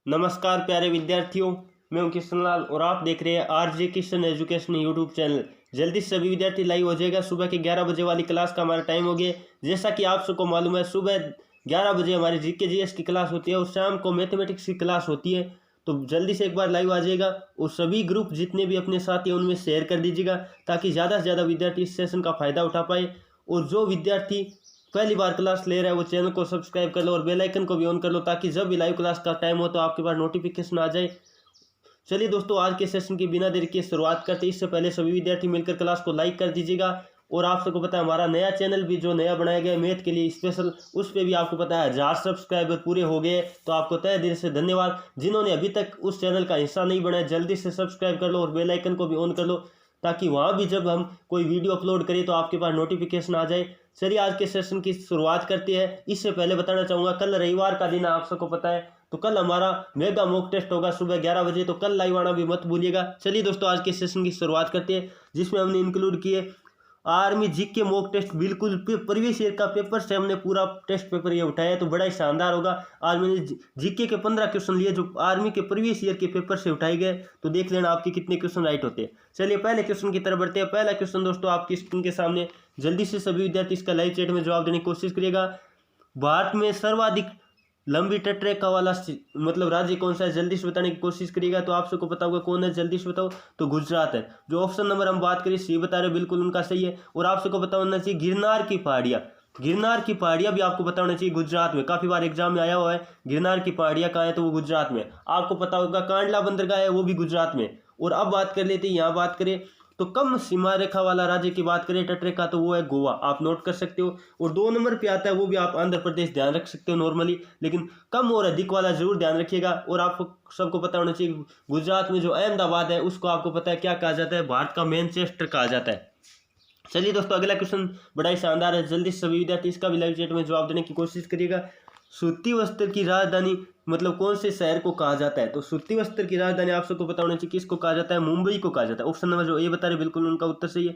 नमस्कार प्यारे विद्यार्थियों, मैं हूं किशन लाल और आप देख रहे हैं RJ Kishan education YouTube channel. जल्दी से सभी विद्यार्थी लाइव हो जाएगा। सुबह के 11 बजे वाली क्लास का हमारा टाइम हो गया। जैसा कि आप सबको मालूम है, सुबह 11 बजे हमारी जीके जीएस की क्लास होती है और शाम को मैथमेटिक्स की क्लास होती है। तो जल्दी से एक बार लाइव आ जाएगा और सभी ग्रुप जितने भी अपने साथी हैं उनमें शेयर कर दीजिएगा, ताकि ज़्यादा से ज़्यादा विद्यार्थी इस सेशन का फ़ायदा उठा पाए। और जो विद्यार्थी पहली बार क्लास ले रहा है वो चैनल को सब्सक्राइब कर लो और बेल आइकन को भी ऑन कर लो, ताकि जब भी लाइव क्लास का टाइम हो तो आपके पास नोटिफिकेशन आ जाए। चलिए दोस्तों, आज के सेशन की बिना देरी के शुरुआत करते हैं। इससे पहले सभी विद्यार्थी मिलकर क्लास को लाइक कर दीजिएगा। और आप सबको पता है हमारा नया चैनल भी जो नया बनाया गया है मैथ के लिए स्पेशल, उस पर भी आपको पता है 1000 सब्सक्राइबर पूरे हो गए। तो आपको तहे दिल से धन्यवाद। जिन्होंने अभी तक उस चैनल का हिस्सा नहीं बनाया, जल्दी से सब्सक्राइब कर लो और बेल आइकन को भी ऑन कर लो, ताकि वहाँ भी जब हम कोई वीडियो अपलोड करें तो आपके पास नोटिफिकेशन आ जाए। चलिए आज के सेशन की शुरुआत करते हैं। इससे पहले बताना चाहूँगा, कल रविवार का दिन आप सबको पता है, तो कल हमारा मेगा मॉक टेस्ट होगा सुबह 11 बजे, तो कल लाइव आना भी मत भूलिएगा। चलिए दोस्तों, आज के सेशन की शुरुआत करते हैं, जिसमें हमने इंक्लूड किए आर्मी जीके मॉक टेस्ट। बिल्कुल प्रीवियस ईयर का पेपर से हमने पूरा टेस्ट पेपर ये उठाया है, तो बड़ा ही शानदार होगा। आज मैंने जीके के 15 क्वेश्चन लिए जो आर्मी के प्रीवियस ईयर के पेपर से उठाए गए, तो देख लेना आपके कितने क्वेश्चन राइट होते हैं। चलिए पहले क्वेश्चन की तरफ बढ़ते हैं। पहला क्वेश्चन दोस्तों आपकी स्क्रीन के सामने, जल्दी से सभी विद्यार्थी इसका लाइव चैट में जवाब देने की कोशिश करिएगा। भारत में सर्वाधिक लंबी तटरेखा वाला मतलब राज्य कौन सा है, जल्दी से बताने की कोशिश करिएगा। तो आप सबको पता होगा कौन है, जल्दी से बताओ। तो गुजरात है। जो ऑप्शन नंबर हम बात करें सी बता रहे, बिल्कुल उनका सही है। और आप सबको पता होना चाहिए गिरनार की पहाड़ियाँ, गिरनार की पहाड़ियाँ भी आपको पता होना चाहिए गुजरात में। काफ़ी बार एग्जाम में आया हुआ है। गिरनार की पहाड़ियाँ कहाँ है, तो वो गुजरात में। आपको पता होगा कांडला बंदरगाह है, वो भी गुजरात में। और अब बात कर लेते हैं, यहाँ बात करें तो कम सीमा रेखा वाला राज्य की बात करें तटरेखा, तो वो है गोवा। आप नोट कर सकते हो। और 2 नंबर पे आता है वो भी आप आंध्र प्रदेश, ध्यान रख सकते हो नॉर्मली, लेकिन कम और अधिक वाला जरूर ध्यान रखिएगा। और आपको सबको पता होना चाहिए गुजरात में जो अहमदाबाद है उसको आपको पता है क्या कहा जाता है, भारत का मैनचेस्टर कहा जाता है। चलिए दोस्तों, अगला क्वेश्चन बड़ा ही शानदार है। जल्दी से सभी विद्यार्थी इसका भी लाइव चैट में जवाब देने की कोशिश करिएगा। सूती वस्त्र की राजधानी मतलब कौन से शहर को कहा जाता है, तो सूती वस्त्र की राजधानी आप सबको पता होना चाहिए किसको कहा जाता है, मुंबई को कहा जाता है। ऑप्शन नंबर जो ये बता रहे बिल्कुल उनका उत्तर सही है।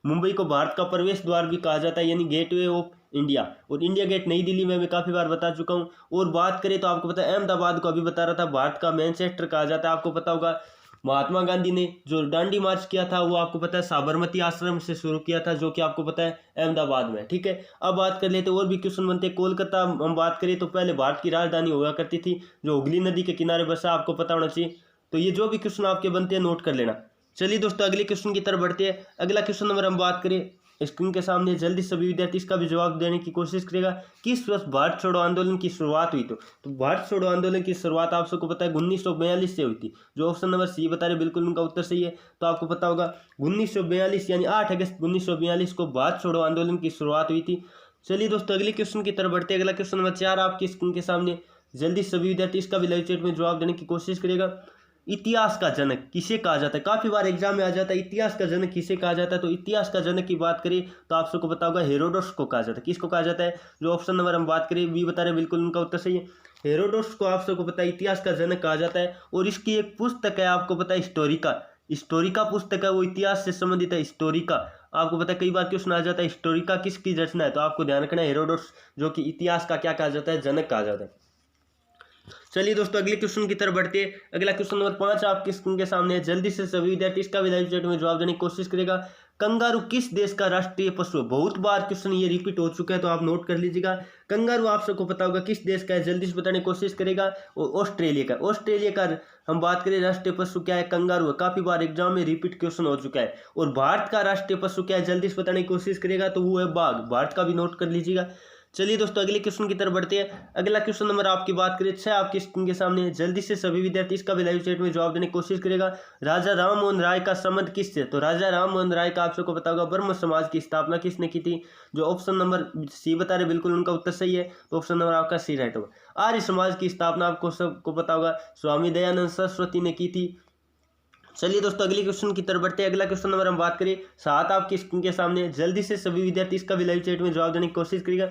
मुंबई को भारत का प्रवेश द्वार भी कहा जाता है, यानी गेटवे ऑफ इंडिया। और इंडिया गेट नई दिल्ली में मैं काफ़ी बार बता चुका हूँ। और बात करें तो आपको पता है अहमदाबाद को अभी बता रहा था भारत का मैनचेस्टर कहा जाता है। आपको पता होगा महात्मा गांधी ने जो दांडी मार्च किया था वो आपको पता है साबरमती आश्रम से शुरू किया था, जो कि आपको पता है अहमदाबाद में। ठीक है, अब बात कर लेते और भी क्वेश्चन बनते हैं। कोलकाता हम बात करें तो पहले भारत की राजधानी हुआ करती थी, जो हुगली नदी के किनारे बसा, आपको पता होना चाहिए। तो ये जो भी क्वेश्चन आपके बनते हैं नोट कर लेना। चलिए दोस्तों, अगले क्वेश्चन की तरफ बढ़ते हैं। अगला क्वेश्चन नंबर हम बात करें स्क्रीन के सामने, जल्दी सभी विद्यार्थी इसका भी जवाब देने की कोशिश करेगा। किस वर्ष भारत छोड़ो आंदोलन की शुरुआत हुई, तो भारत छोड़ो आंदोलन की शुरुआत आप सबको पता है 1942 से हुई थी। जो ऑप्शन नंबर सी बता रहे बिल्कुल उनका उत्तर सही है। तो आपको पता होगा 1942 यानी 8 अगस्त 1942 को भारत छोड़ो आंदोलन की शुरुआत हुई थी। चलिए दोस्तों, अगले क्वेश्चन की तरफ बढ़ते हैं। अगला क्वेश्चन नंबर 4 आपकी स्क्रीन के सामने, जल्दी सभी विद्यार्थी इसका भी लाइव चैट में जवाब देने की कोशिश करेगा। इतिहास का जनक किसे कहा जाता है, काफी बार एग्जाम में आ जाता है इतिहास का जनक किसे कहा जाता है। तो इतिहास का जनक की बात करें तो आप सबको पता होगा हेरोडोटस को कहा जाता है। किसको कहा जाता है, जो ऑप्शन नंबर हम बात करें बी बता रहे बिल्कुल उनका उत्तर सही है। हेरोडोटस को आप सबको पता है इतिहास का जनक कहा जाता है। और इसकी एक पुस्तक है आपको पता है हिस्टोरिका, हिस्टोरिका पुस्तक है, वो इतिहास से संबंधित है। हिस्टोरिका आपको पता है कई बार क्वेश्चन आ जाता है हिस्टोरिका किसकी रचना है, तो आपको ध्यान रखना है हेरोडोटस, जो कि इतिहास का क्या कहा जाता है, जनक कहा जाता है। चलिए दोस्तों, अगले क्वेश्चन की तरफ बढ़ते हैं। अगला क्वेश्चन नंबर 5 आपकी स्क्रीन के सामने है। जल्दी से सभी विद्यार्थी इसका भी लाइव चैट में जवाब देने की कोशिश करेगा। कंगारू किस देश का राष्ट्रीय पशु है, बहुत बार क्वेश्चन ये रिपीट हो चुका है, तो आप नोट कर लीजिएगा। कंगारू आप सबको पता होगा किस देश का है, जल्दी से बताने की कोशिश करेगा। और ऑस्ट्रेलिया का, ऑस्ट्रेलिया का हम बात करें राष्ट्रीय पशु क्या है, कंगारू है। काफी बार एग्जाम में रिपीट क्वेश्चन हो चुका है। और भारत का राष्ट्रीय पशु क्या है, जल्दी से बताने की कोशिश करेगा, तो वो है बाघ। भारत का भी नोट कर लीजिएगा। चलिए दोस्तों, अगले क्वेश्चन की तरफ बढ़ते हैं। अगला क्वेश्चन नंबर आपकी बात करें 6 आपकी स्क्रीन के सामने, जल्दी से सभी विद्यार्थी इसका भी लाइव चैट में जवाब देने की कोशिश करेगा। राजा राम मोहन राय का संबंध किससे, तो राजा राम मोहन राय का आप सबको पता होगा ब्रह्म समाज की स्थापना किसने की थी, जो ऑप्शन नंबर सी बता रहे बिल्कुल उनका उत्तर सही है। तो ऑप्शन नंबर आपका सी राइट होगा। आर्य समाज की स्थापना आपको सबको पता होगा स्वामी दयानंद सरस्वती ने की थी। चलिए दोस्तों, अगले क्वेश्चन की तरफ बढ़ते हैं। अगला क्वेश्चन नंबर हम बात करें 7 आपकी स्क्रीन के सामने, जल्दी से सभी विद्यार्थी इसका भी लाइव चैट में जवाब देने की कोशिश करेगा।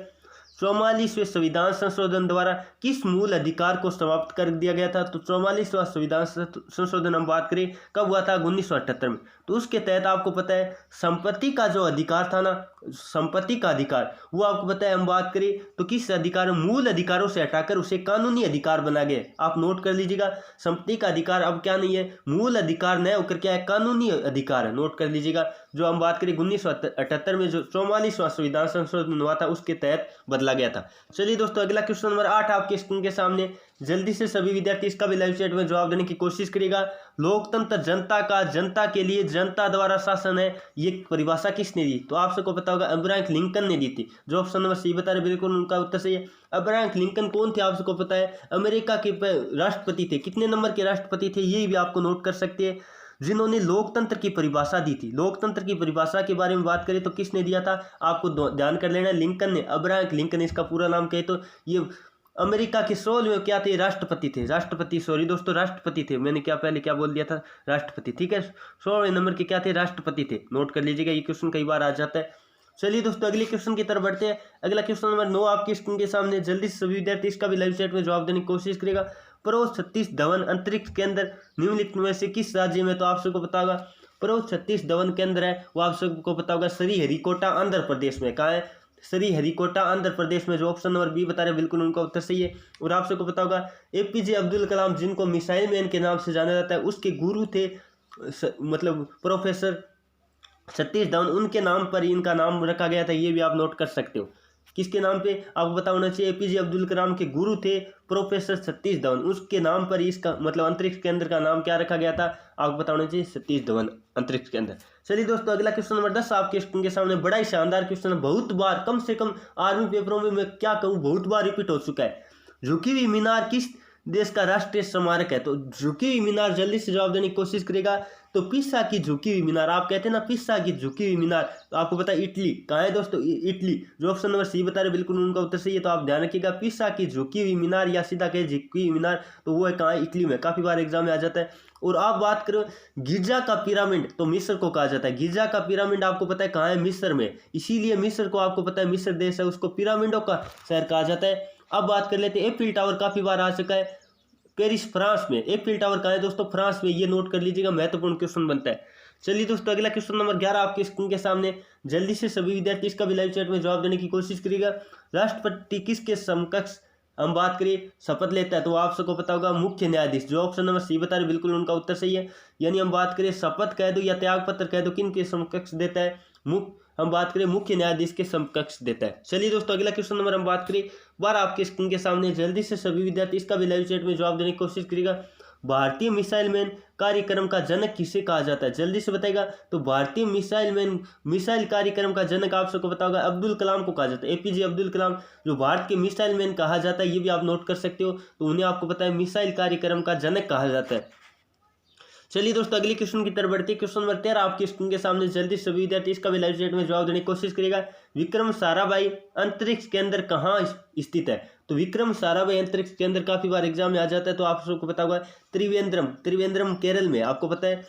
44वें संविधान संशोधन द्वारा किस मूल अधिकार को समाप्त कर दिया गया था? तो 44वां संविधान संशोधन हम बात करें कब हुआ था? 1978 में। तो उसके तहत आपको पता है संपत्ति का जो अधिकार था ना, संपत्ति का अधिकार, वो आपको पता है हम बात करें तो किस अधिकार, मूल अधिकारों से हटाकर उसे कानूनी अधिकार बना गया। आप नोट कर लीजिएगा, संपत्ति का अधिकार अब क्या नहीं है, मूल अधिकार न होकर क्या है, कानूनी अधिकार है। नोट कर लीजिएगा, जो हम बात करें 1978 में जो 44वां संविधान संशोधन हुआ था उसके तहत बदला गया था। चलिए दोस्तों, अगला क्वेश्चन नंबर 8 आपके स्क्रीन के सामने। जल्दी से सभी विद्यार्थी इसका भी लाइव चैट में जवाब देने की कोशिश करेगा। लोकतंत्र जनता का, जनता के लिए, जनता द्वारा शासन है, ये परिभाषा किसने दी? तो आप सबको पता होगा अब्राहम लिंकन ने दी थी। जो ऑप्शन नंबर सी बता रहे बिल्कुल उनका उत्तर सही है। अब्राहम लिंकन कौन थे? आप सबको पता है अमेरिका के राष्ट्रपति थे। कितने नंबर के राष्ट्रपति थे ये भी आपको नोट कर सकते हैं, जिन्होंने लोकतंत्र की परिभाषा दी थी। लोकतंत्र की परिभाषा के बारे में बात करें तो किसने दिया था? आपको ध्यान कर लेना, लिंकन ने, अब्राहम लिंकन। इसका पूरा नाम कहे तो ये अमेरिका के 16वें क्या थे? राष्ट्रपति थे। राष्ट्रपति, सॉरी दोस्तों, राष्ट्रपति थे। मैंने पहले क्या बोल दिया था? राष्ट्रपति, ठीक है। 16वें नंबर के क्या थे? राष्ट्रपति थे। नोट कर लीजिएगा, ये क्वेश्चन कई बार आ जाता है। चलिए दोस्तों, अगले क्वेश्चन की तरफ बढ़ते हैं। अगला क्वेश्चन नंबर 9 आपकी स्क्रीन के सामने। जल्दी से सभी विद्यार्थी इसका भी लाइव चैट में जवाब देने की कोशिश करेगा। प्रो सतीश धवन अंतरिक्ष केंद्र निम्नलिखित में से किस राज्य में? तो आप सबको पता होगा प्रो सतीश धवन केंद्र है वो आप सबको पता होगा श्रीहरिकोटा आंध्र प्रदेश में। कहाँ है? श्रीहरिकोटा आंध्र प्रदेश में। जो ऑप्शन नंबर बी बता रहे बिल्कुल उनका उत्तर सही है। और आप सबको पता होगा एपीजे अब्दुल कलाम, जिनको मिसाइल मैन के नाम से जाना जाता है, उसके गुरु थे मतलब प्रोफेसर सतीश धवन। उनके नाम पर इनका नाम रखा गया था, ये भी आप नोट कर सकते हो। किसके नाम पे? आपको पता होना चाहिए एपीजे अब्दुल कलाम के गुरु थे प्रोफेसर सतीश धवन, उसके नाम पर इसका मतलब अंतरिक्ष केंद्र का नाम क्या रखा गया था? आपको पता होना चाहिए सतीश धवन अंतरिक्ष केंद्र। चलिए दोस्तों, अगला क्वेश्चन नंबर 10 आपके स्क्रीन के सामने। बड़ा ही शानदार क्वेश्चन है, बहुत बार, कम से कम आर्मी पेपरों में मैं क्या कहूँ, बहुत बार रिपीट हो चुका है। झुकी हुई मीनार किस देश का राष्ट्रीय स्मारक है? तो झुकी हुई मीनार, जल्दी से जवाब देने की कोशिश करेगा। तो पिसा की झुकी हुई मीनार, आप कहते हैं ना पिसा की झुकी हुई मीनार, तो आपको पता है इटली। कहाँ है दोस्तों? इटली। जो ऑप्शन नंबर सी बता रहे बिल्कुल उनका उत्तर सही है। तो आप ध्यान रखिएगा, पिसा की झुकी हुई मीनार या सीधा कहे झुकी हुई मीनार, तो वो है कहाँ है? इटली में। काफी बार एग्जाम में आ जाता है। और आप बात करो गिजा का पिरामिड, तो मिस्र को कहा जाता है। गिजा का पिरामिड आपको पता है कहाँ है? मिस्र में। इसीलिए मिस्र को आपको पता है, मिस्र देश है, उसको पिरामिडों का शहर कहा जाता है। अब बात कर लेते हैं एफिल टावर, काफी बार आ चुका है पेरिस फ्रांस में। एफिल टावर कहाँ है दोस्तों? फ्रांस में। ये नोट कर लीजिएगा, महत्वपूर्ण क्वेश्चन बनता है। चलिए दोस्तों, अगला क्वेश्चन नंबर 11 आपके स्क्रीन के सामने। जल्दी से सभी विद्यार्थी इसका भी लाइव चैट में जवाब देने की कोशिश करिएगा। राष्ट्रपति किसके समकक्ष हम बात करें शपथ लेता है? तो आप सबको पता होगा मुख्य न्यायाधीश। जो ऑप्शन नंबर सी बता रहे बिल्कुल उनका उत्तर सही है। यानी हम बात करें शपथ कह दो या त्याग पत्र कह दो, किन के समकक्ष देता है? हम बात करें मुख्य न्यायाधीश के समकक्ष देता है। चलिए दोस्तों, अगला क्वेश्चन नंबर हम बात करें 12 आपके स्क्रीन के सामने। जल्दी से सभी विद्यार्थी इसका भी लाइव चैट में जवाब देने की कोशिश करेगा। भारतीय मिसाइल मैन कार्यक्रम का जनक किसे कहा जाता है? जल्दी से बताएगा। तो भारतीय मिसाइल कार्यक्रम का जनक आप सबको पता होगा अब्दुल कलाम को कहा जाता है। एपीजे अब्दुल कलाम जो भारत के मिसाइल मैन कहा जाता है, ये भी आप नोट कर सकते हो। तो उन्हें आपको पता है मिसाइल कार्यक्रम का जनक कहा जाता है। चलिए दोस्तों, अगले क्वेश्चन की तरफ बढ़ते हैं। क्वेश्चन नंबर 13 आपके स्क्रीन के सामने। जल्दी सभी विद्यार्थी इसका भी लाइव चैट में जवाब देने की कोशिश करेगा। विक्रम साराभाई अंतरिक्ष केंद्र कहाँ स्थित है? तो विक्रम साराभाई अंतरिक्ष केंद्र काफी बार एग्जाम में आ जाता है, तो आप सबको पता होगा त्रिवेंद्रम केरल में। आपको पता है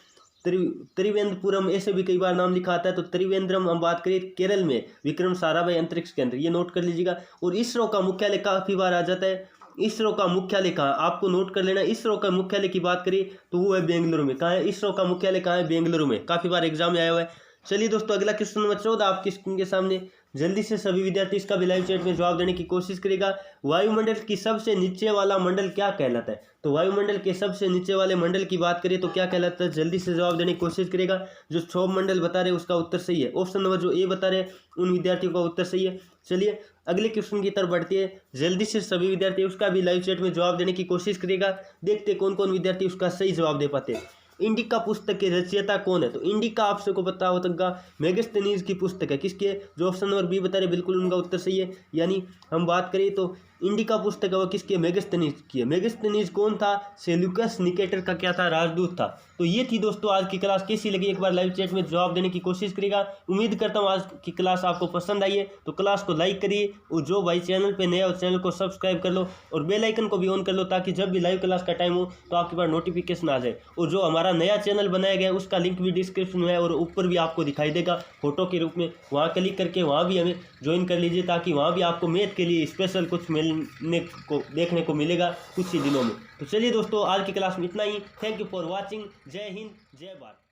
त्रिवेंद्रपुरम ऐसे भी कई बार नाम लिखा आता है। तो त्रिवेंद्रम हम बात करें केरल में विक्रम साराभाई अंतरिक्ष केंद्र, ये नोट कर लीजिएगा। और इसरो का मुख्यालय काफी बार आ जाता है। इसरो का मुख्यालय कहाँ? आपको नोट कर लेना। इसरो का मुख्यालय की बात करें तो वो है बेंगलुरु में। कहाँ है इसरो का मुख्यालय? कहाँ है? बेंगलुरु में। काफी बार एग्जाम में आया हुआ है। चलिए दोस्तों, अगला क्वेश्चन नंबर 14 आपकी स्क्रीन के सामने। जल्दी से सभी विद्यार्थी इसका भी लाइव चैट में जवाब देने की कोशिश करेगा। वायुमंडल की सबसे नीचे वाला मंडल क्या कहलाता है? तो वायुमंडल के सबसे नीचे वाले मंडल की बात करें तो क्या कहलाता है? जल्दी से जवाब देने की कोशिश करेगा। जो क्षोभ मंडल बता रहे उसका उत्तर सही है। ऑप्शन नंबर जो ए बता रहे उन विद्यार्थियों का उत्तर सही है। चलिए अगले क्वेश्चन की तरफ बढ़ती है। जल्दी से सभी विद्यार्थी उसका भी लाइव चैट में जवाब देने की कोशिश करेगा। देखते कौन कौन विद्यार्थी उसका सही जवाब दे पाते हैं। इंडिका पुस्तक के रचयिता कौन है? तो इंडिका आप सबको पता होगा मेगास्थनीज की पुस्तक है। किसकी है? जो ऑप्शन नंबर बी बता रहे बिल्कुल उनका उत्तर सही है। यानी हम बात करें तो इंडिका पुस्तक है वो किसकी है? मेगास्थनीज की है। मेगास्थनीज कौन था? सेल्यूकस निकेटर का क्या था? राजदूत था। तो ये थी दोस्तों आज की क्लास। कैसी लगी एक बार लाइव चैट में जवाब देने की कोशिश करिएगा। उम्मीद करता हूँ आज की क्लास आपको पसंद आई है। तो क्लास को लाइक करिए और जो भाई चैनल पे नया हो चैनल को सब्सक्राइब कर लो और बेल आइकन को भी ऑन कर लो ताकि जब भी लाइव क्लास का टाइम हो तो आपके पास नोटिफिकेशन आ जाए। और जो हमारा नया चैनल बनाया गया है उसका लिंक भी डिस्क्रिप्शन में है और ऊपर भी आपको दिखाई देगा फोटो के रूप में। वहाँ क्लिक करके वहाँ भी हमें ज्वाइन कर लीजिए ताकि वहाँ भी आपको मैथ के लिए स्पेशल कुछ मिलने को देखने को मिलेगा कुछ ही दिनों में। तो चलिए दोस्तों आज की क्लास में इतना ही। Thank you for watching. जय हिंद जय भारत।